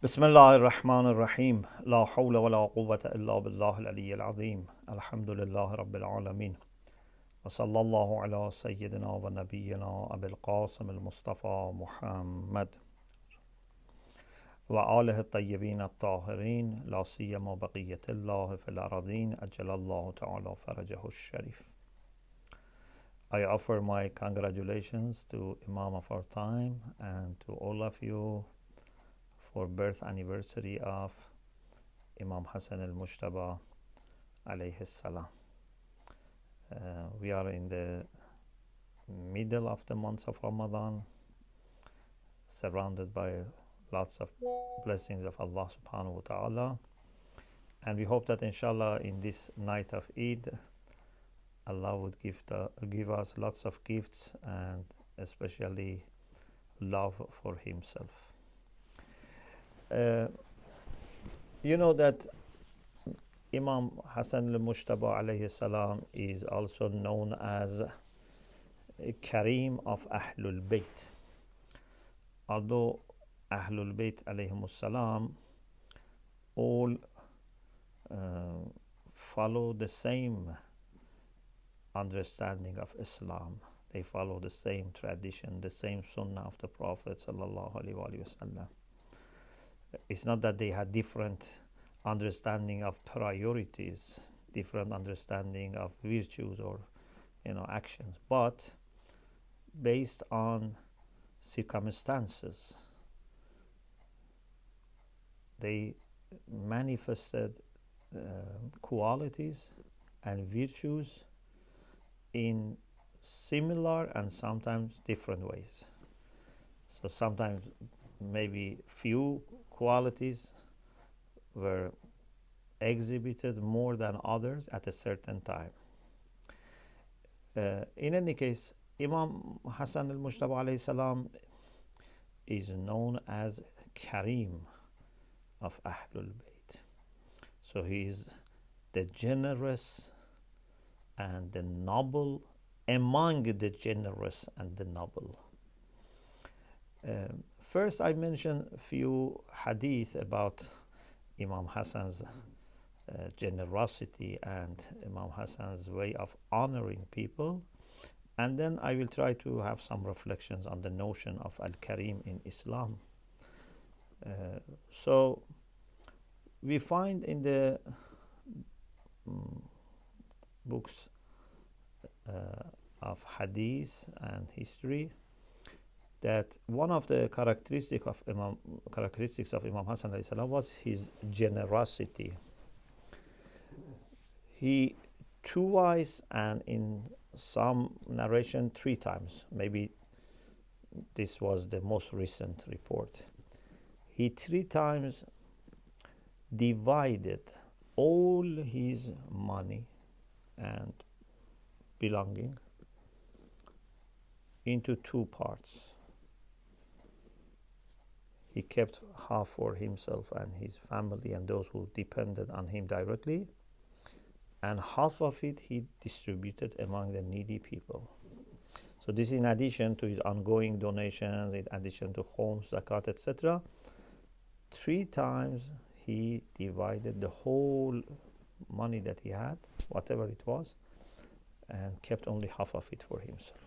بسم الله الرحمن الرحيم لا حول ولا قوة إلا بالله العلي العظيم الحمد لله رب العالمين وصلى الله على سيدنا ونبينا أبي القاسم المصطفى محمد وآله الطيبين الطاهرين لا سيما بقية الله في الأراضين أجل الله تعالى فرجه الشريف. I offer my congratulations to Imam of our time and to all of you for birth anniversary of Imam Hasan al-Mujtaba alayhi salam. We are in the middle of the month of Ramadan, surrounded by lots of blessings of Allah subhanahu wa ta'ala, and we hope that inshallah in this night of Eid Allah would give us lots of gifts and especially love for himself. You know that Imam Hasan al-Mujtaba alayhi salam is also known as Karim of Ahlul Bayt. Although Ahlul Bayt alayhimus salam all follow the same understanding of Islam. They follow the same tradition, the same sunnah of the Prophet sallallahu alaihi wasallam. It's not that they had different understanding of priorities, different understanding of virtues or actions, but based on circumstances they manifested qualities and virtues in similar and sometimes different ways. So sometimes maybe few qualities were exhibited more than others at a certain time. In any case, Imam Hasan al-Mujtaba alayhi salam is known as Karim of Ahlul Bayt. So he is the generous and the noble among the generous and the noble. First, I mentioned a few hadith about Imam Hasan's generosity and Imam Hasan's way of honoring people, and then I will try to have some reflections on the notion of al-Karim in Islam. So we find in the books of hadith and history that one of the characteristics of Imam Hasan alayhi salam was his generosity. He twice, and in some narration 3 times, maybe this was the most recent report, he 3 times divided all his money and belonging into 2 parts. He kept half for himself and his family and those who depended on him directly, and half of it he distributed among the needy people. So this is in addition to his ongoing donations, in addition to homes, zakat, etc. 3 times he divided the whole money that he had, whatever it was, and kept only half of it for himself.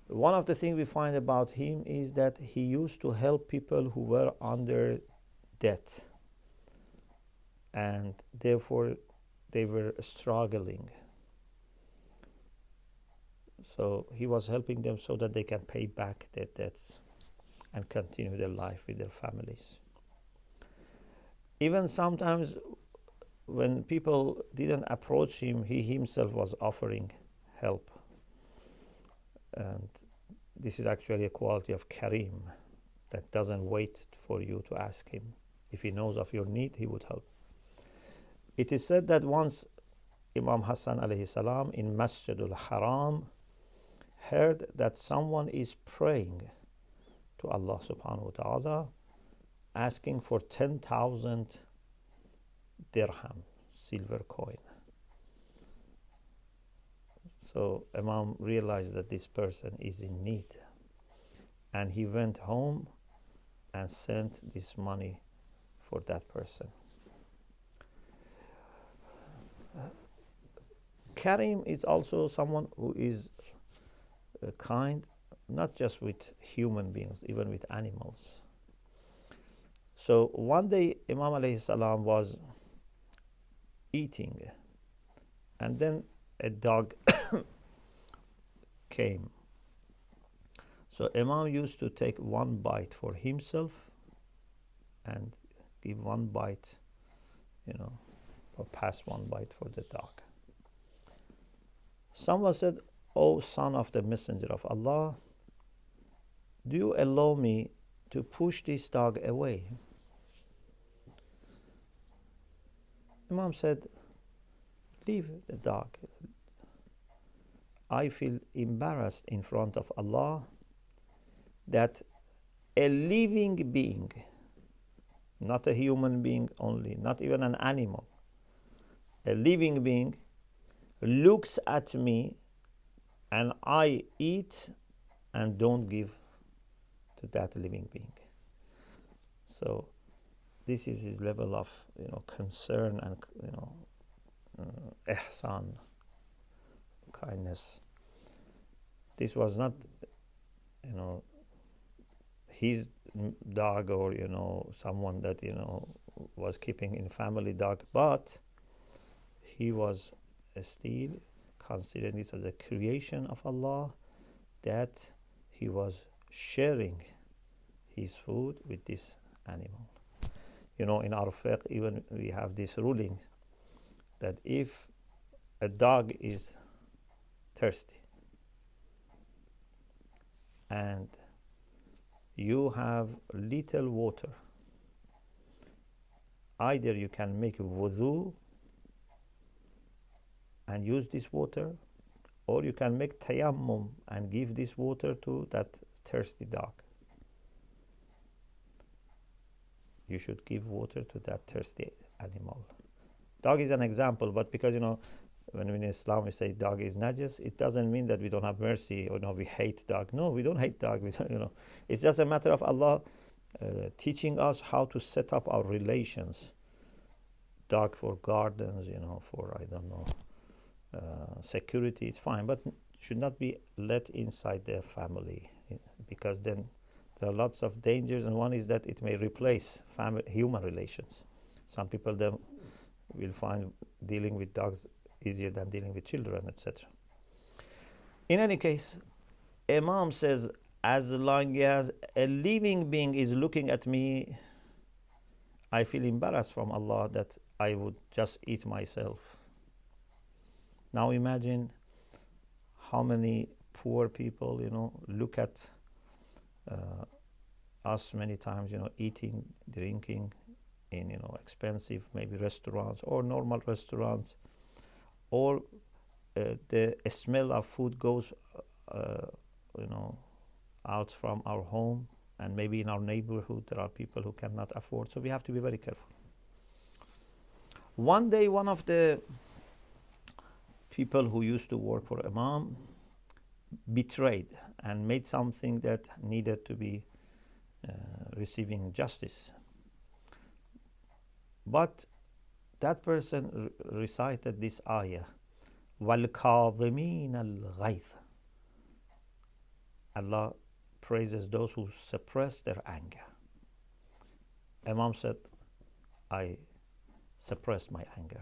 One of the things we find about him is that he used to help people who were under debt and therefore they were struggling. So he was helping them so that they can pay back their debts and continue their life with their families. Even sometimes when people didn't approach him, he himself was offering help. And this is actually a quality of Karim that doesn't wait for you to ask him. If he knows of your need, he would help. It is said that once Imam Hasan alayhi salam in Masjid al-Haram heard that someone is praying to Allah subhanahu wa ta'ala asking for 10,000 dirham, silver coin. So Imam realized that this person is in need, and he went home and sent this money for that person. Karim is also someone who is kind, not just with human beings, even with animals. So one day Imam alayhi salam was eating, and then a dog came. So Imam used to take one bite for himself and give one bite, or pass one bite for the dog. Someone said, "O son of the messenger of Allah, do you allow me to push this dog away?" Imam said, "Leave the dog. I feel embarrassed in front of Allah that a living being, not a human being only, not even an animal, a living being looks at me and I eat and don't give to that living being." So this is his level of concern and ihsan, kindness. This was not his dog or someone that was keeping in family dog, but he was still considering this as a creation of Allah, that he was sharing his food with this animal. In our fiqh, even we have this ruling that if a dog is thirsty and you have little water, either you can make wudu and use this water, or you can make tayammum and give this water to that thirsty dog. You should give water to that thirsty animal. Dog is an example, but because when in Islam we say dog is najis, it doesn't mean that we don't have mercy or we hate dog. No, we don't hate dog. It's just a matter of Allah teaching us how to set up our relations. Dog for gardens, for security, it's fine, but should not be let inside their family, because then there are lots of dangers, and one is that it may replace human relations. Some people then will find dealing with dogs easier than dealing with children, etc. In any case, Imam says, as long as a living being is looking at me, I feel embarrassed from Allah that I would just eat myself. Now imagine how many poor people, look at us many times, eating, drinking in, expensive maybe restaurants or normal restaurants, or the smell of food goes, out from our home, and maybe in our neighborhood there are people who cannot afford. So we have to be very careful. One day, one of the people who used to work for Imam betrayed and made something that needed to be receiving justice. But that person recited this ayah, وَالْكَاظِمِينَ الْغَيْظَ. Allah praises those who suppress their anger. Imam said, I suppressed my anger.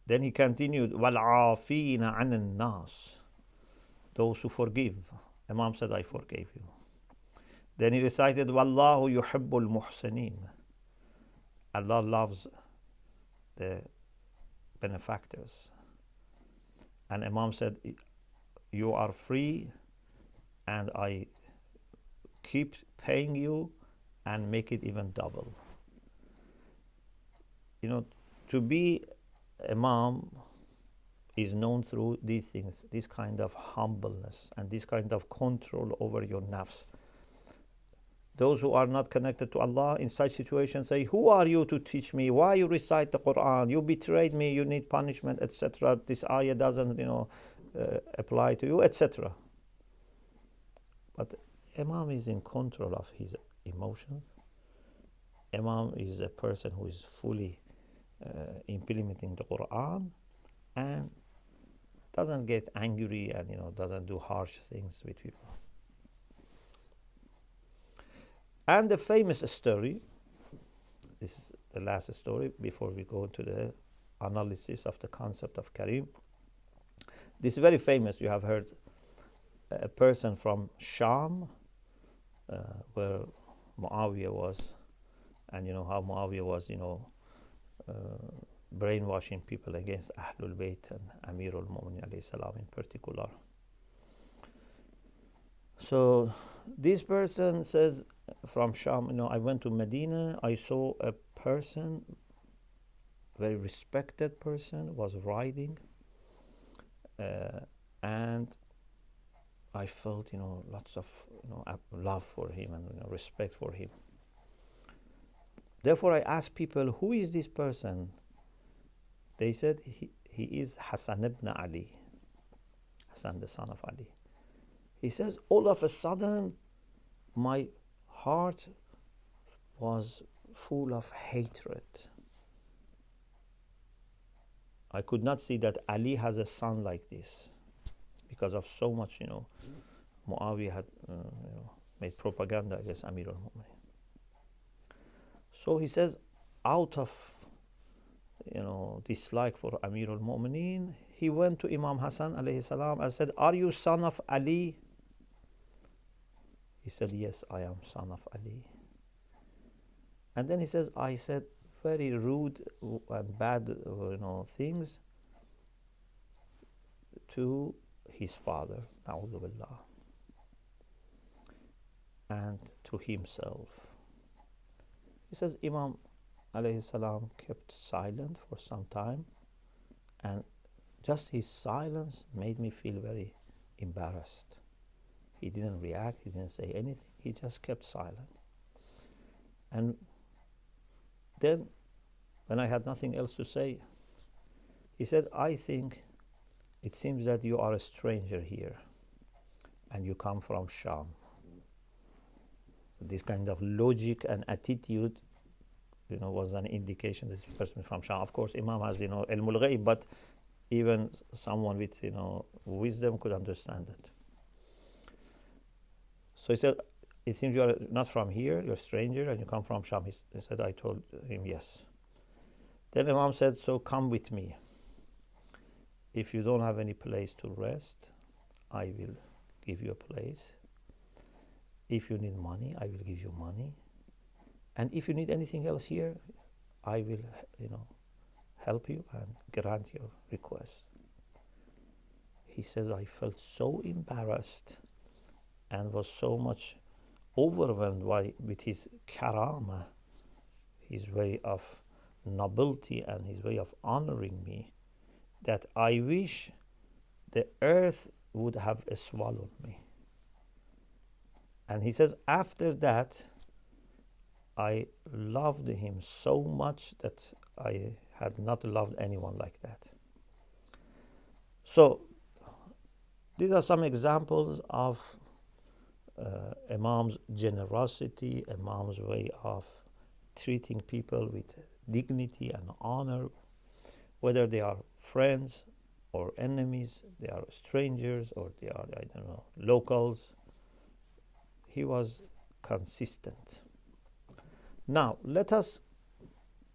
Then he continued, وَالْعَافِينَ عَنِ النَّاسِ. Those who forgive. Imam said, I forgave you. Then he recited, وَاللَّهُ يُحِبُّ الْمُحْسِنِينَ. Allah loves the benefactors. And Imam said, you are free, and I keep paying you and make it even double. To be Imam is known through these things, this kind of humbleness and this kind of control over your nafs. Those who are not connected to Allah in such situations say, who are you to teach me? Why you recite the Quran? You betrayed me, you need punishment, etc. This ayah doesn't apply to you, etc. But Imam is in control of emotions. Imam is a person who is fully implementing the Quran and doesn't get angry and doesn't do harsh things with people. And the famous story, this is the last story before we go into the analysis of the concept of karim. This is very famous. You have heard a person from Sham, where Muawiyah was, and you know how Muawiyah was, brainwashing people against Ahlul Bayt and Amir al-Mu'minin alayhi salam in particular. So this person says from Sham, I went to Medina, I saw a person, very respected person, was riding, and I felt, lots of, love for him and respect for him. Therefore, I asked people, who is this person? They said, he is Hasan ibn Ali, Hasan the son of Ali. He says, all of a sudden, my heart was full of hatred. I could not see that Ali has a son like this because of so much, Muawiyah had made propaganda against Amir al-Mu'minin. So he says, out of dislike for Amir al-Mu'minin, he went to Imam Hasan alayhi salam and said, are you son of Ali? He said, yes, I am son of Ali. And then he says, I said very rude and bad things to his father, na'udhu billah, and to himself. He says, Imam alayhi salam kept silent for some time, and just his silence made me feel very embarrassed. He didn't react, he didn't say anything, he just kept silent. And then, when I had nothing else to say, he said, I think it seems that you are a stranger here and you come from Sham. So this kind of logic and attitude, was an indication this person from Sham. Of course, Imam has, ilmul ghaib, but even someone with, wisdom could understand it. So he said, it seems you are not from here, you're a stranger and you come from Sham. He said, I told him yes. Then Imam said, so come with me. If you don't have any place to rest, I will give you a place. If you need money, I will give you money. And if you need anything else here, I will, help you and grant your request. He says, I felt so embarrassed and was so much overwhelmed with his karama, his way of nobility and his way of honoring me, that I wish the earth would have swallowed me. And he says, after that, I loved him so much that I had not loved anyone like that. So, these are some examples of Imam's generosity, Imam's way of treating people with dignity and honor, whether they are friends or enemies, they are strangers or they are, locals. He was consistent. Now, let us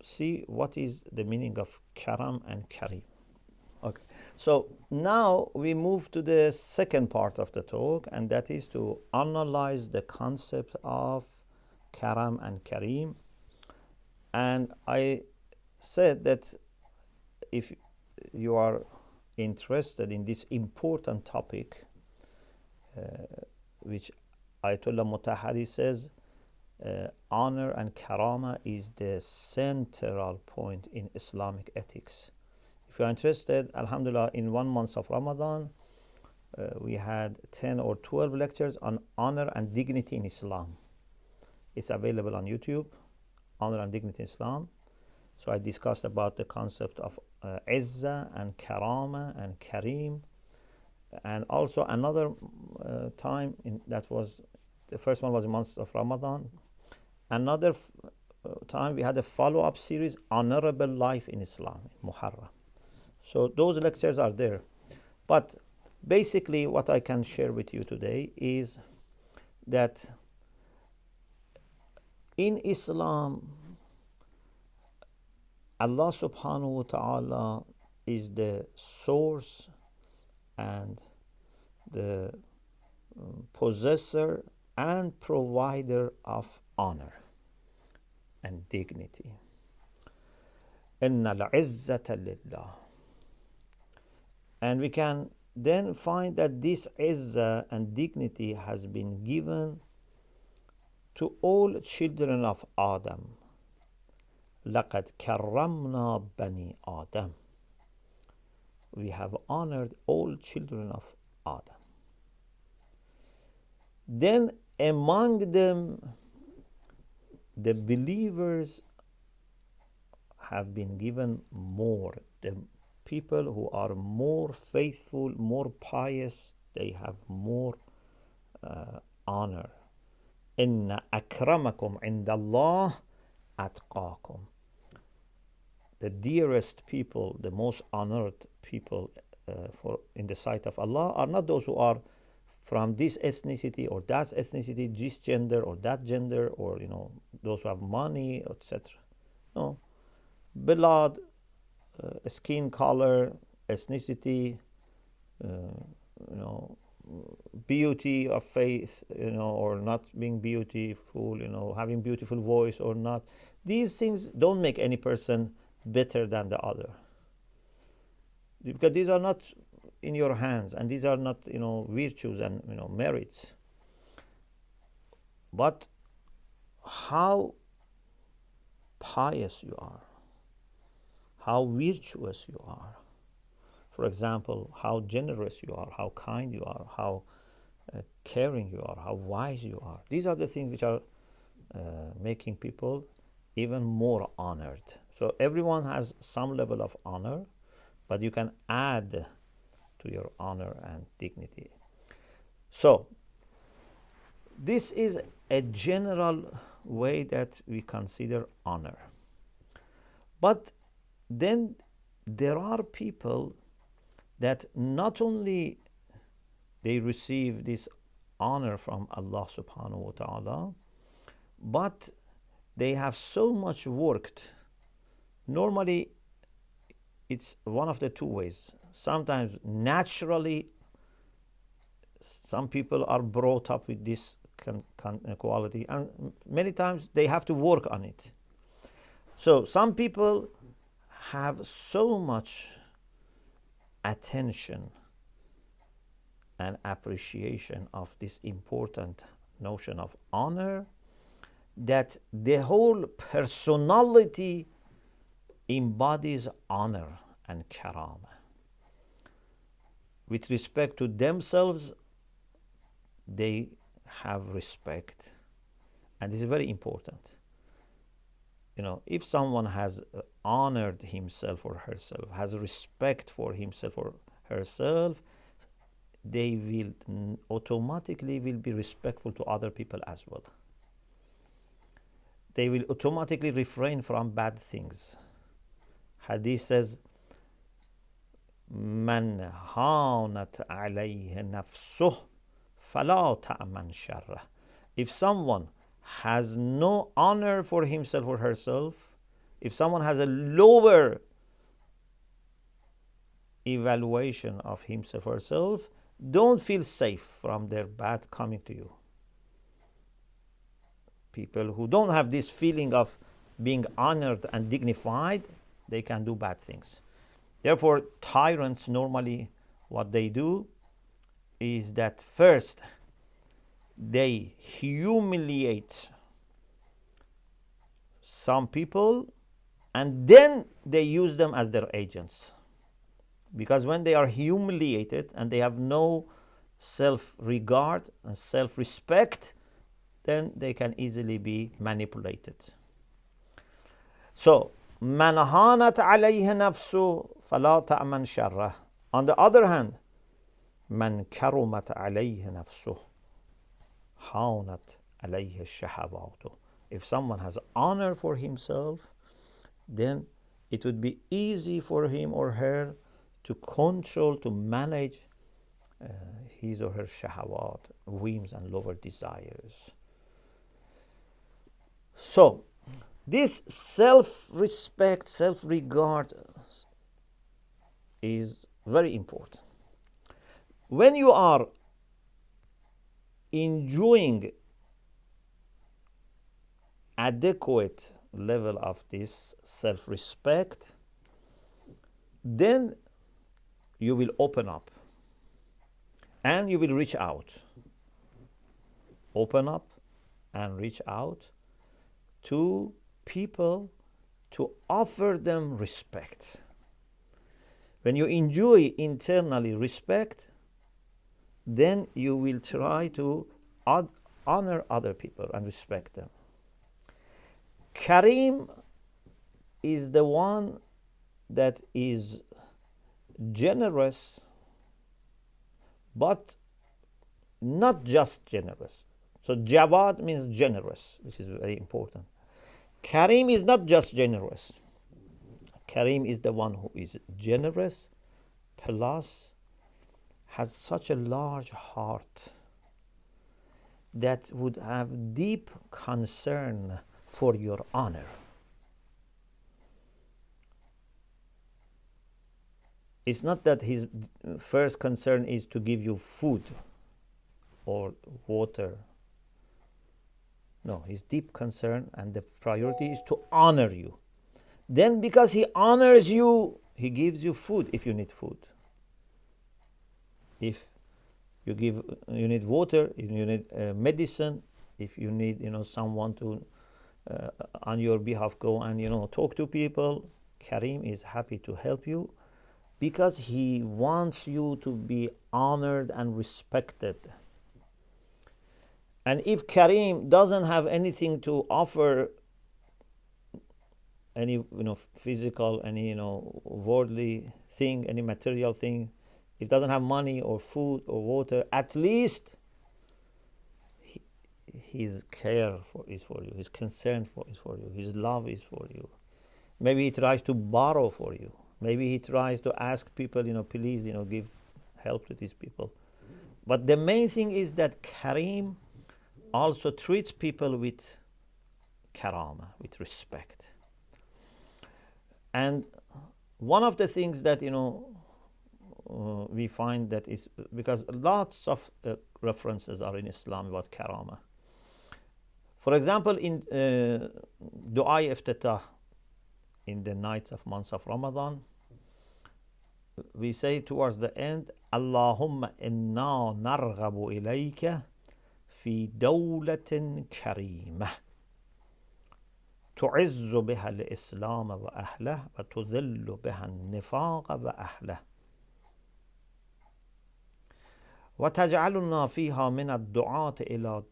see what is the meaning of karam and karim. Okay, so now we move to the second part of the talk, and that is to analyze the concept of karam and karim. And I said that if you are interested in this important topic, which Ayatollah Mutahhari says, honor and karama is the central point in Islamic ethics. If you are interested, alhamdulillah, in 1 month of Ramadan, we had 10 or 12 lectures on honor and dignity in Islam. It's available on YouTube, Honor and Dignity in Islam. So I discussed about the concept of Izzah and Karama and Karim. And also another time, that was, the first one was the month of Ramadan. another time we had a follow-up series, Honorable Life in Islam, in Muharram. So those lectures are there. But basically what I can share with you today is that in Islam, Allah subhanahu wa ta'ala is the source and the possessor and provider of honor and dignity. Inna al-izzata lillah. And we can then find that this izzah and dignity has been given to all children of Adam. لَقَدْ كَرَّمْنَا بَنِي آدَمَ. We have honored all children of Adam. Then among them, the believers have been given more. The people who are more faithful, more pious, they have more honor. إِنَّ أَكْرَمَكُمْ عِنْدَ اللَّهِ أَتْقَاكُمْ. The dearest people, the most honored people in the sight of Allah are not those who are from this ethnicity or that ethnicity, this gender or that gender, or those who have money, etc. No, blood, skin color, ethnicity, beauty of face, or not being beautiful, having beautiful voice or not. These things don't make any person better than the other, because these are not in your hands, and these are not virtues and merits, but how pious you are, how virtuous you are. For example, how generous you are, how kind you are, how caring you are, how wise you are. These are the things which are making people even more honored. So everyone has some level of honor, but you can add to your honor and dignity. So this is a general way that we consider honor. But then there are people that not only they receive this honor from Allah subhanahu wa ta'ala, but they have so much worked. Normally, it's one of the two ways. Sometimes naturally, some people are brought up with this quality, and many times they have to work on it. So some people have so much attention and appreciation of this important notion of honor that the whole personality embodies honor and karam. With respect to themselves, they have respect, and this is very important. If someone has honored himself or herself, has respect for himself or herself, they will automatically be respectful to other people as well. They will automatically refrain from bad things. Hadith says, "Man hanat alayhi nafsuh, fala ta'man sharrah." If someone has no honor for himself or herself, if someone has a lower evaluation of himself or herself, don't feel safe from their bad coming to you. People who don't have this feeling of being honored and dignified, they can do bad things. Therefore, tyrants normally, what they do is that first they humiliate some people, and then they use them as their agents. Because when they are humiliated and they have no self-regard and self-respect, then they can easily be manipulated. So, man hanat alayhi nafsu fala ta'man sharrah. On the other hand, man karumat alayhi nafsu hanat alayhi shahawatu. if someone has honor for himself, then it would be easy for him or her to control, to manage his or her shahawat, whims and lower desires. So, this self-respect, self-regard is very important. When you are enjoying adequate level of this self-respect, then you will open up and you will reach out. Open up and reach out to people to offer them respect. When you enjoy internally respect, then you will try to honor other people and respect them. Karim is the one that is generous, but not just generous. So Jawad means generous, which is very important. Karim is not just generous. Karim is the one who is generous, plus has such a large heart that would have deep concern for your honor. It's not that his first concern is to give you food or water. No, his deep concern and the priority is to honor you. Then because he honors you, he gives you food if you need food. If you need water, if you need medicine, if you need someone to on your behalf go and talk to people, Karim is happy to help you because he wants you to be honored and respected. And if Karim doesn't have anything to offer, any physical, any worldly thing, any material thing, if doesn't have money or food or water, at least his care is for you, his concern is for you, his love is for you. Maybe he tries to borrow for you. Maybe he tries to ask people, please, give help to these people. But the main thing is that Karim also treats people with karama, with respect. And one of the things that we find that is because lots of references are in Islam about karama. For example, in Dua Iftitah, in the nights of months of Ramadan, we say towards the end, Allahumma inna narghabu ilayka fi dawlatin karimah تعز بها الإسلام وأهله وتذل بها النفاق وأهله وتجعلنا فيها من الدعاة إلى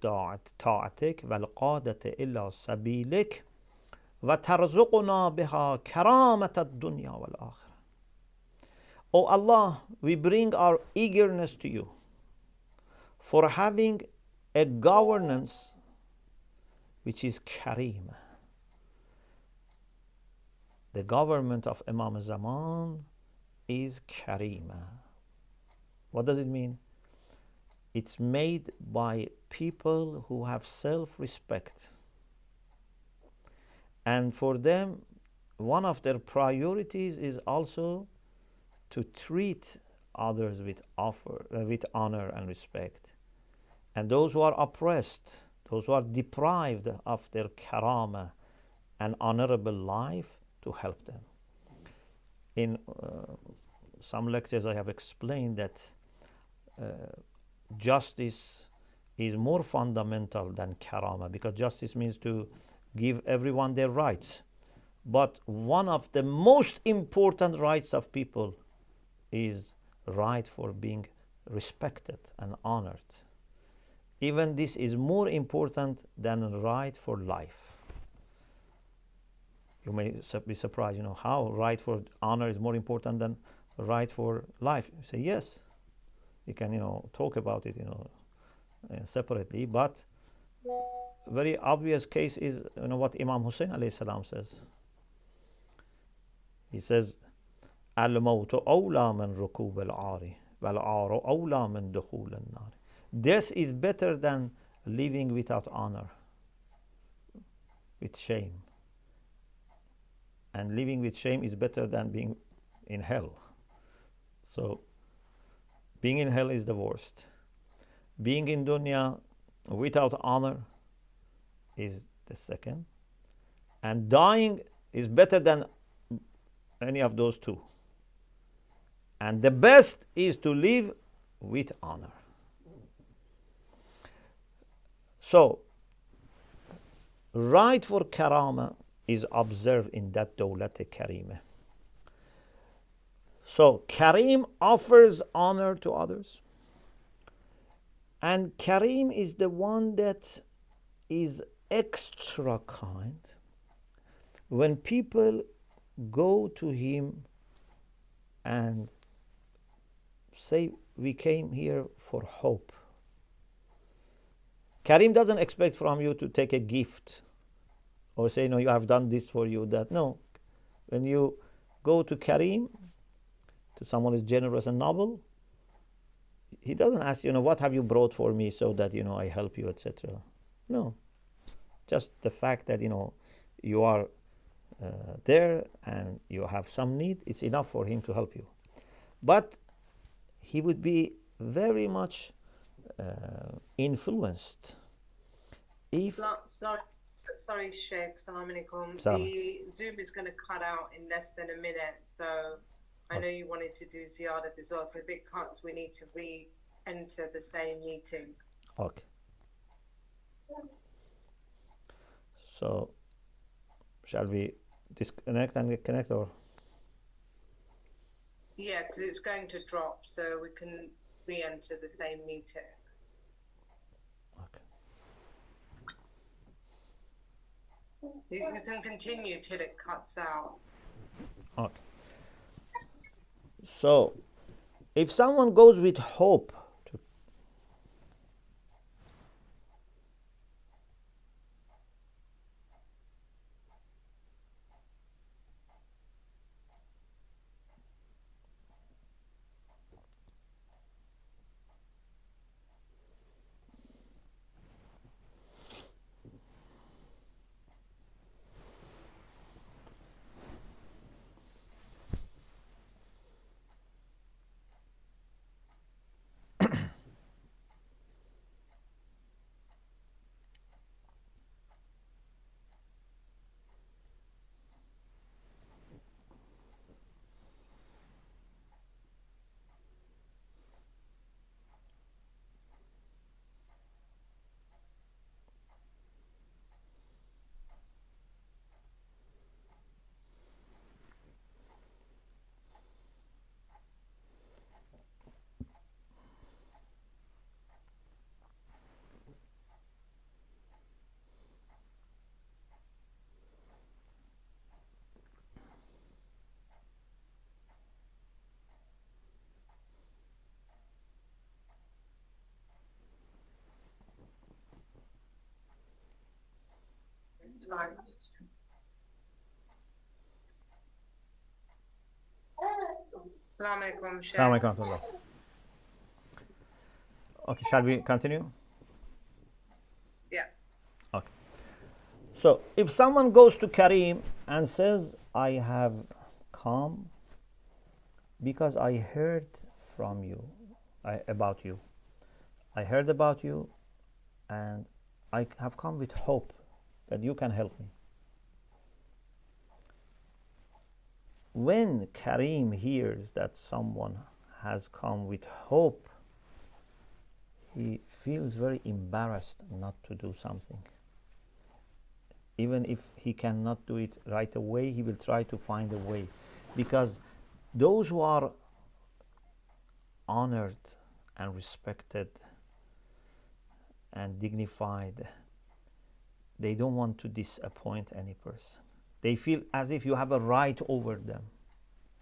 طاعتك والقادة إلى سبيلك وترزقنا بها كرامة الدنيا والآخرة. O Allah, we bring our eagerness to you for having a governance which is karim. The government of Imam Zaman is karima. What does it mean? It's made by people who have self-respect. And for them, one of their priorities is also to treat others with honor and respect. And those who are oppressed, those who are deprived of their karama and honorable life, to help them. In some lectures I have explained that justice is more fundamental than karama, because justice means to give everyone their rights. But one of the most important rights of people is right for being respected and honored. Even this is more important than a right for life. You may be surprised, how right for honor is more important than right for life. You say yes. You can, talk about it, separately. But very obvious case is, what Imam Hussein alayhi salam says. He says, "Al-mawtu awla min rukub al-ari, wal-aru awla min dukhul al-nar." Death is better than living without honor, with shame. And living with shame is better than being in hell. So, being in hell is the worst. Being in dunya without honor is the second. And dying is better than any of those two. And the best is to live with honor. So, right for karama is observed in that dawlat karima. So, karim offers honor to others. And karim is the one that is extra kind. When people go to him and say, "We came here for hope." Karim doesn't expect from you to take a gift or say, "No, you have done this for you, that." No. When you go to Karim, to someone who is generous and noble, he doesn't ask, "What have you brought for me so that, I help you," etc. No. Just the fact that, you are there and you have some need, it's enough for him to help you. But he would be very much influenced if... Sorry, Sheikh. Salam alaikum. The Zoom is going to cut out in less than a minute, so I know you wanted to do ziyadat as well, so if it cuts, we need to re-enter the same meeting. Okay. So, shall we disconnect and connect, or? Yeah, because it's going to drop, so we can re-enter the same meeting. Okay. You can continue till it cuts out. Okay. So, if someone goes with hope to... It's fine. Assalamu alaikum, Sheikh. Assalamu alaikum. Okay, shall we continue? Yeah. Okay. So, if someone goes to Karim and says, "I have come because I heard from you, about you. I heard about you and I have come with hope that you can help me." When Karim hears that someone has come with hope, he feels very embarrassed not to do something. Even if he cannot do it right away, he will try to find a way. Because those who are honored and respected and dignified, they don't want to disappoint any person. They feel as if you have a right over them.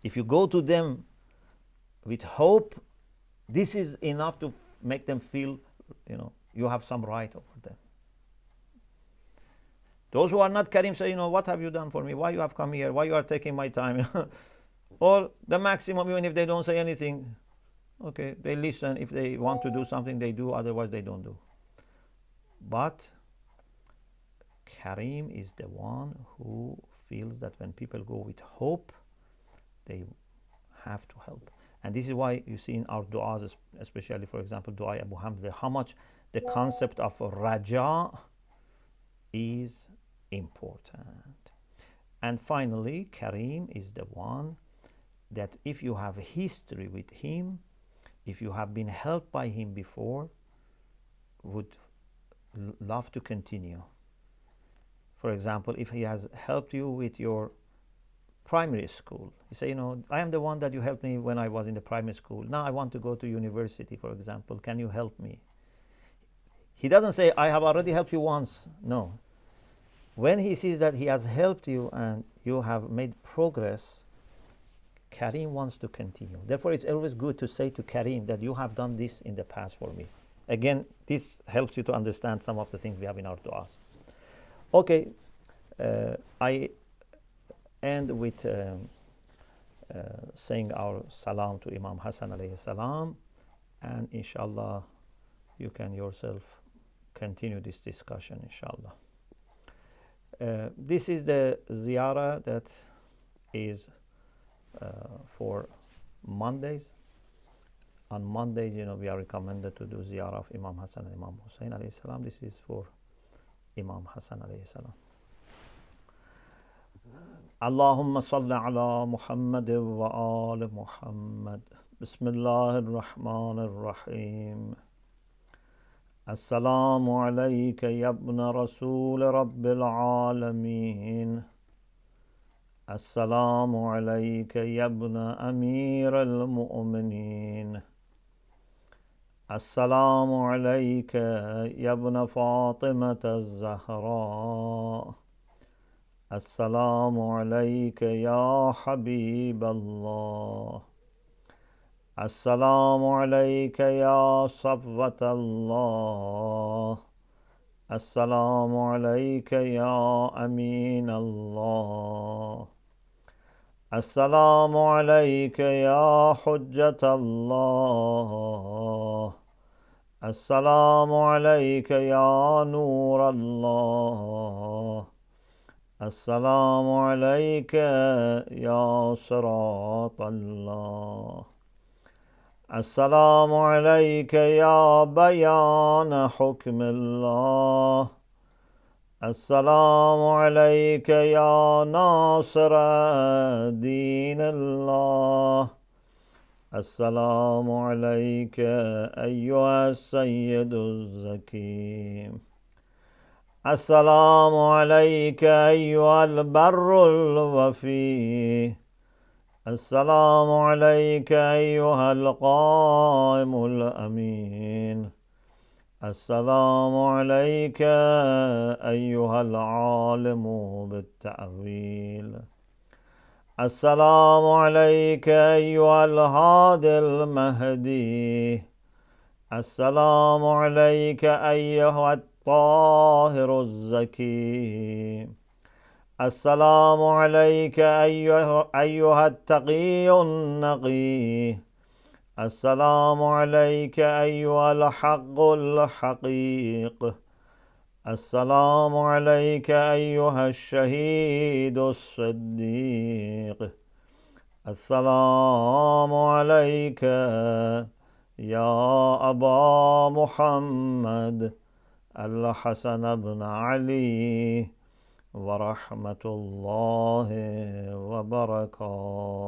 If you go to them with hope, this is enough to make them feel, you have some right over them. Those who are not karim say, what have you done for me? Why you have come here? Why you are taking my time? Or the maximum, even if they don't say anything, okay, they listen. If they want to do something, they do. Otherwise, they don't do. But karim is the one who feels that when people go with hope, they have to help. And this is why you see in our du'as, especially, for example, Dua Abu Hamza, how much the concept of raja is important. And finally, karim is the one that if you have history with him, if you have been helped by him before, would love to continue. For example, if he has helped you with your primary school, you say, I am the one that you helped me when I was in the primary school. Now I want to go to university, for example. Can you help me? He doesn't say, I have already helped you once. No. When he sees that he has helped you and you have made progress, karim wants to continue. Therefore, it's always good to say to karim that you have done this in the past for me. Again, this helps you to understand some of the things we have in our du'as. Okay, I end with saying our salam to Imam Hasan alayhi salam, and inshallah you can yourself continue this discussion, inshallah. This is the ziyarah that is for Mondays. On Mondays, we are recommended to do ziyarah of Imam Hasan and Imam Hussein alayhi salam. This is for Imam Hasan alayhi salam. Allahumma salli ala Muhammad wa ala Muhammad. Bismillahir Rahmanir Rahim. Assalamu alayka ya ibn Rasul Rabbil Alameen. Assalamu alayka ya ibn Amir al-Mu'mineen. Assalamu alayka ya ibn Fatimah al-Zahra. Assalamu alayka ya Habib Allah. Assalamu alayka ya Safwat Allah. Assalamu alayka ya Amin Allah. Assalamu alayka ya Hujjat Allah. Assalamu alayka ya Nur Allah. Assalamu alayka ya Sirat Allah. Assalamu alayka ya Bayan Hukm Allah. Assalamu alayka ya Nasir Din Allah. Assalamu alayka ayyuha Sayyidu Zakim. Assalamu alayka ayyuha al-Barru al-Wafi. Assalamu alayka ayyuha al-Qa'imu al-Amin. Assalamu alayka ayyuha al-Alimu bit-Ta'wil. Assalamu alayka ayyuha al-Hadi al-Mahdi. Assalamu alayka ayyuha الطاهر الزكي. السلام عليك أيها التقي النقي. السلام عليك أيها الحق الحقيق. السلام عليك أيها الشهيد الصديق. السلام عليك يا أبا محمد الحسن بن علي ورحمة الله وبركاته.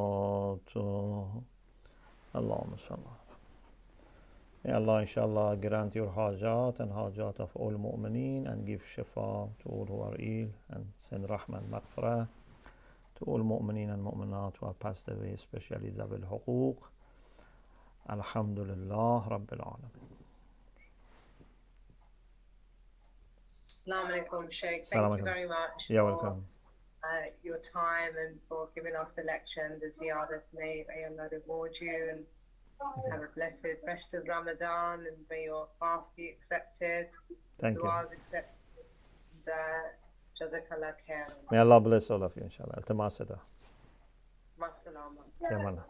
اللهم صل. May Allah inshallah grant your hajat and hajat of all mu'mineen and give shifa to all who are ill and send rahmah and maghfirah to all mu'mineen and mu'minat who have passed away, especially Zabil Huquq. Alhamdulillah Rabbil Alameen. Assalamu alaikum, Sheikh. Thank you very much You're for welcome. Your time and for giving us the lecture and the ziyadah. May Allah reward you and have a blessed rest of Ramadan, and may your fast be accepted, Thank you. du'as accepted. And, Jazakallah khair. May Allah bless all of you, inshallah. Altamasada. Masalama. Yamana.